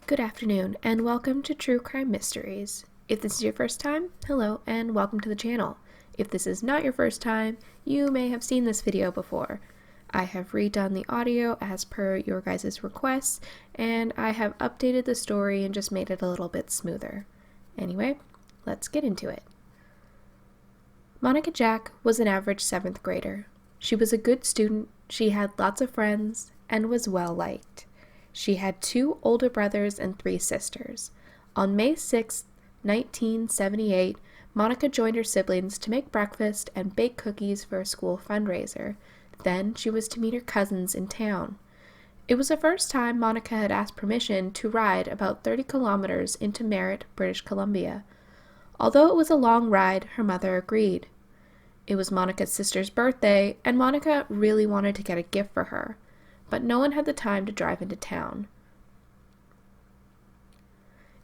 Good afternoon, and welcome to True Crime Mysteries. If this is your first time, hello, and welcome to the channel. If this is not your first time, you may have seen this video before. I have redone the audio as per your guys' requests, and I have updated the story and just made it a little bit smoother. Anyway, let's get into it. Monica Jack was an average 7th grader. She was a good student, she had lots of friends, and was well liked. She had 2 older brothers and 3 sisters. On May 6, 1978, Monica joined her siblings to make breakfast and bake cookies for a school fundraiser. Then she was to meet her cousins in town. It was the first time Monica had asked permission to ride about 30 kilometers into Merritt, British Columbia. Although it was a long ride, her mother agreed. It was Monica's sister's birthday, and Monica really wanted to get a gift for her, but no one had the time to drive into town.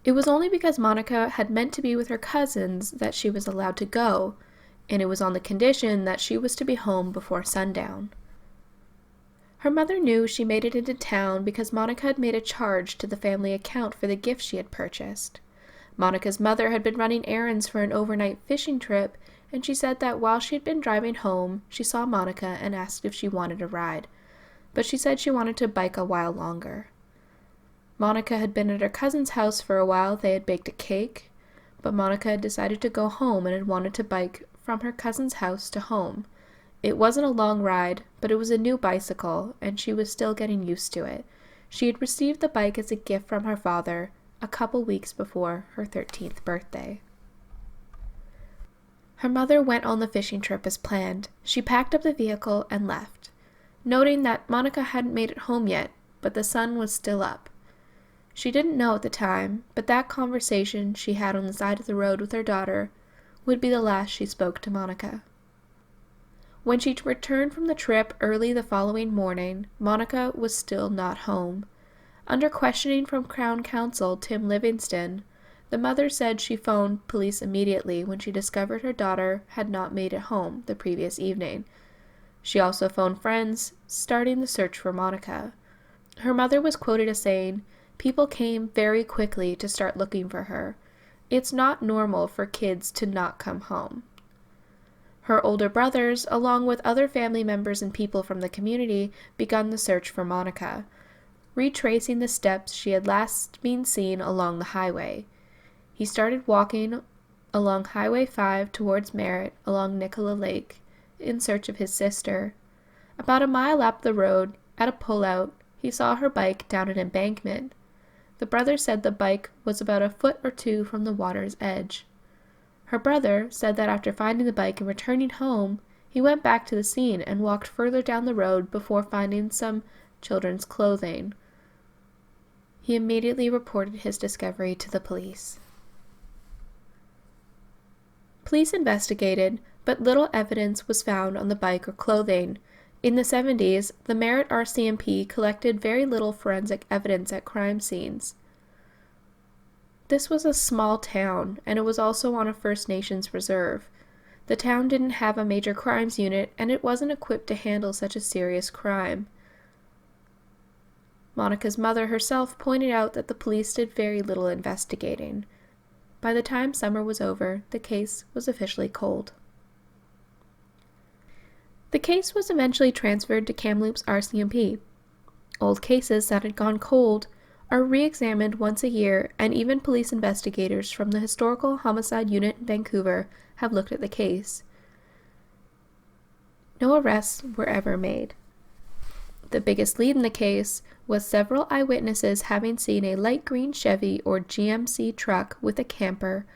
It was only because Monica had meant to be with her cousins that she was allowed to go, and it was on the condition that she was to be home before sundown. Her mother knew she made it into town because Monica had made a charge to the family account for the gift she had purchased. Monica's mother had been running errands for an overnight fishing trip, and she said that while she had been driving home, she saw Monica and asked if she wanted a ride, but she said she wanted to bike a while longer. Monica had been at her cousin's house for a while. They had baked a cake, but Monica had decided to go home and had wanted to bike from her cousin's house to home. It wasn't a long ride, but it was a new bicycle, and she was still getting used to it. She had received the bike as a gift from her father a couple weeks before her 13th birthday. Her mother went on the fishing trip as planned. She packed up the vehicle and left, noting that Monica hadn't made it home yet, but the sun was still up. She didn't know at the time, but that conversation she had on the side of the road with her daughter would be the last she spoke to Monica. When she returned from the trip early the following morning, Monica was still not home. Under questioning from Crown Counsel Tim Livingston, the mother said she phoned police immediately when she discovered her daughter had not made it home the previous evening. She also phoned friends, starting the search for Monica. Her mother was quoted as saying, "People came very quickly to start looking for her. It's not normal for kids to not come home." Her older brothers, along with other family members and people from the community, began the search for Monica, retracing the steps she had last been seen along the highway. He started walking along Highway 5 towards Merritt along Nicola Lake in search of his sister. About a mile up the road, at a pullout, he saw her bike down an embankment. The brother said the bike was about a foot or 2 from the water's edge. Her brother said that after finding the bike and returning home, he went back to the scene and walked further down the road before finding some children's clothing. He immediately reported his discovery to the police. Police investigated, but little evidence was found on the bike or clothing. In the 70s, the Merritt RCMP collected very little forensic evidence at crime scenes. This was a small town, and it was also on a First Nations reserve. The town didn't have a major crimes unit, and it wasn't equipped to handle such a serious crime. Monica's mother herself pointed out that the police did very little investigating. By the time summer was over, the case was officially cold. The case was eventually transferred to Kamloops RCMP. Old cases that had gone cold are re-examined once a year, and even police investigators from the Historical Homicide Unit in Vancouver have looked at the case. No arrests were ever made. The biggest lead in the case was several eyewitnesses having seen a light green Chevy or GMC truck with a camper,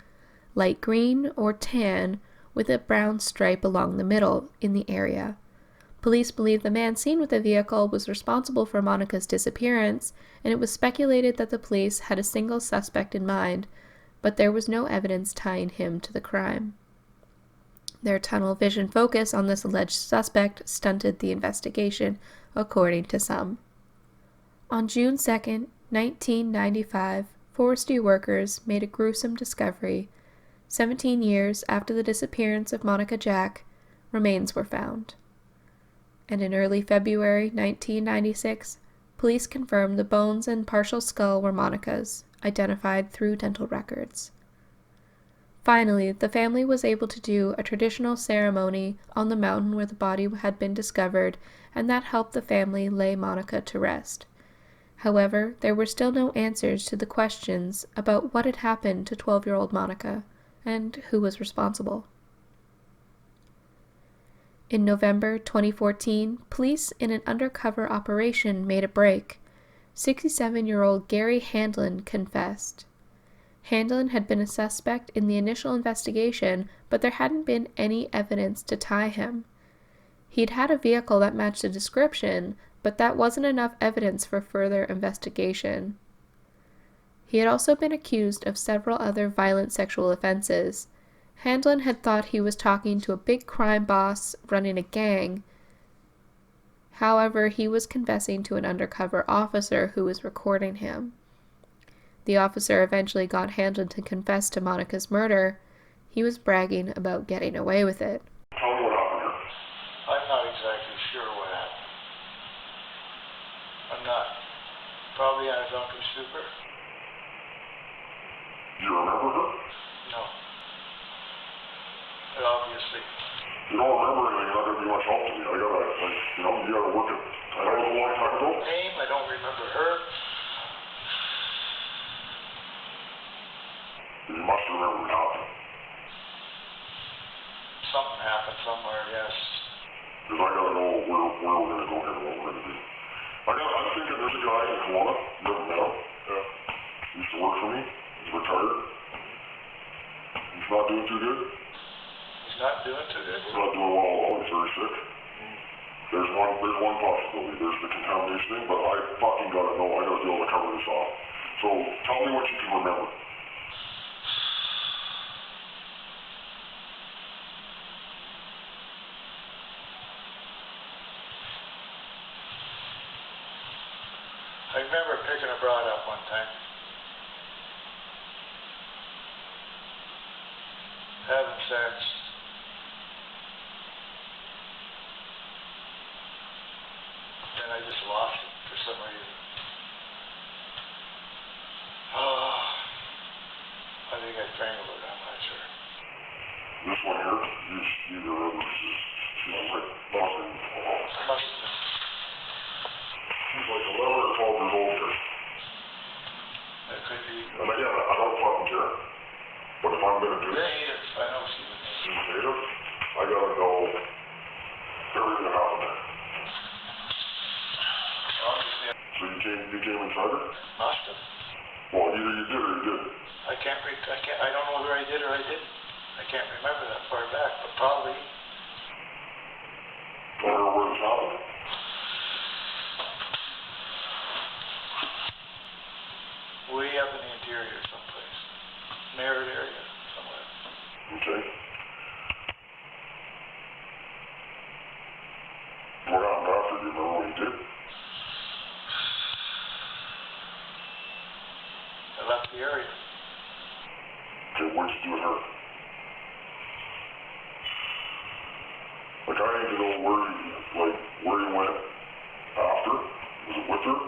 light green or tan with a brown stripe along the middle in the area. Police believe the man seen with the vehicle was responsible for Monica's disappearance, and it was speculated that the police had a single suspect in mind, but there was no evidence tying him to the crime. Their tunnel vision focus on this alleged suspect stunted the investigation, according to some. On June 2, 1995, forestry workers made a gruesome discovery. 17 years after the disappearance of Monica Jack, remains were found. And in early February 1996, Police confirmed the bones and partial skull were Monica's, identified through dental records. Finally, the family was able to do a traditional ceremony on the mountain where the body had been discovered, and that helped the family lay Monica to rest. However, there were still no answers to the questions about what had happened to 12-year-old Monica, and who was responsible. In November 2014, police in an undercover operation made a break. 67-year-old Gary Handlin confessed. Handlin had been a suspect in the initial investigation, but there hadn't been any evidence to tie him. He'd had a vehicle that matched the description, but that wasn't enough evidence for further investigation. He had also been accused of several other violent sexual offenses. Handlin had thought he was talking to a big crime boss running a gang. However, he was confessing to an undercover officer who was recording him. The officer eventually got Handlin to confess to Monica's murder. He was bragging about getting away with it. Tell me what happened here. I'm not exactly sure what happened. I'm not. Probably on a drunken stupor. Do you remember her? No. But obviously. You don't remember anything, you're not going to be much help to me. You gotta work it. I know it was a long time ago. Name, I don't remember her. You must remember what happened. Something happened somewhere, yes. Because I gotta know where we're gonna go here and what we're gonna do. I'm thinking there's a guy in Kelowna, never met him. Yeah. He used to work for me. He's retired. He's not doing too good. He's not doing too good? He's not doing well at all. He's very sick. There's one possibility. There's the contamination thing, but I fucking gotta know. I gotta be able to cover this off. So tell me what you can remember. I remember picking a broad up one time. Having sex. Then I just lost it for some reason. Oh, I think I strangled it, I'm not sure. This one here, you remember, she's like nothing. Must have been. She's like 11 or 12 years old here. That could be. And again, I don't fucking care. But if I'm gonna do it. Native, I know she was native. She's native? I gotta know everything that happened there. Obviously. So you came inside her? Must have. Well, either you did or you didn't. I don't know whether I did or I didn't. I can't remember that far back, but probably. Don't remember where this happened? Way up in the interior someplace. Narrowed area somewhere. Okay. What happened after? Do you remember what you did? I left the area. Okay, what did you do with her? Like, I need to know where you went after. Was it with her?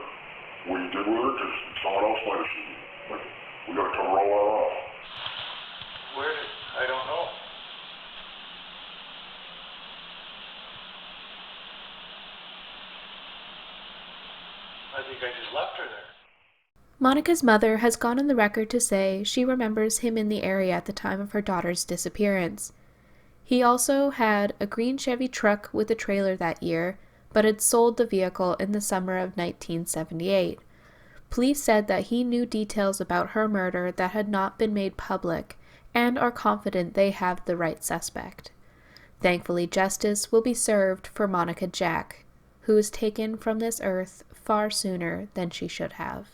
What you did with her? Because someone else might have seen you. Like, we gotta cover all that off. Where did? I don't know. I think I just left her there. Monica's mother has gone on the record to say she remembers him in the area at the time of her daughter's disappearance. He also had a green Chevy truck with a trailer that year, but had sold the vehicle in the summer of 1978. Police said that he knew details about her murder that had not been made public, and are confident they have the right suspect. Thankfully, justice will be served for Monica Jack, who was taken from this earth far sooner than she should have.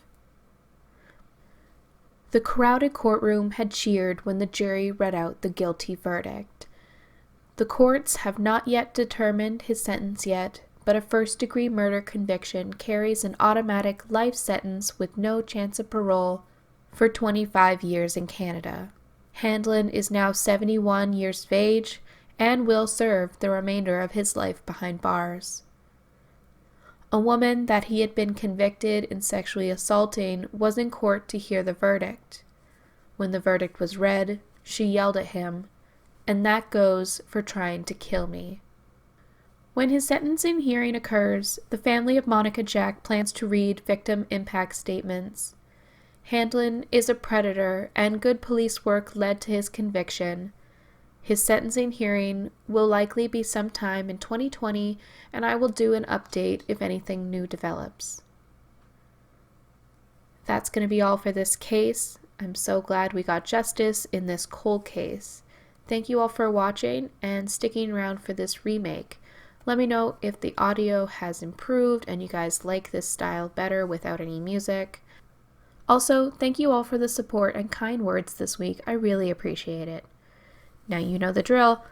The crowded courtroom had cheered when the jury read out the guilty verdict. The courts have not yet determined his sentence yet, but a first-degree murder conviction carries an automatic life sentence with no chance of parole for 25 years in Canada. Handlin is now 71 years of age and will serve the remainder of his life behind bars. A woman that he had been convicted in sexually assaulting was in court to hear the verdict. When the verdict was read, she yelled at him, "And that goes for trying to kill me." When his sentencing hearing occurs, the family of Monica Jack plans to read victim impact statements. Handlin is a predator, and good police work led to his conviction. His sentencing hearing will likely be sometime in 2020, and I will do an update if anything new develops. That's going to be all for this case. I'm so glad we got justice in this cold case. Thank you all for watching and sticking around for this remake. Let me know if the audio has improved and you guys like this style better without any music. Also, thank you all for the support and kind words this week. I really appreciate it. Now you know the drill.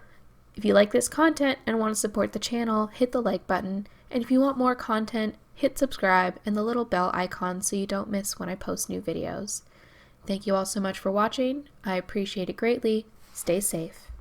If you like this content and want to support the channel, hit the like button. And if you want more content, hit subscribe and the little bell icon so you don't miss when I post new videos. Thank you all so much for watching. I appreciate it greatly. Stay safe.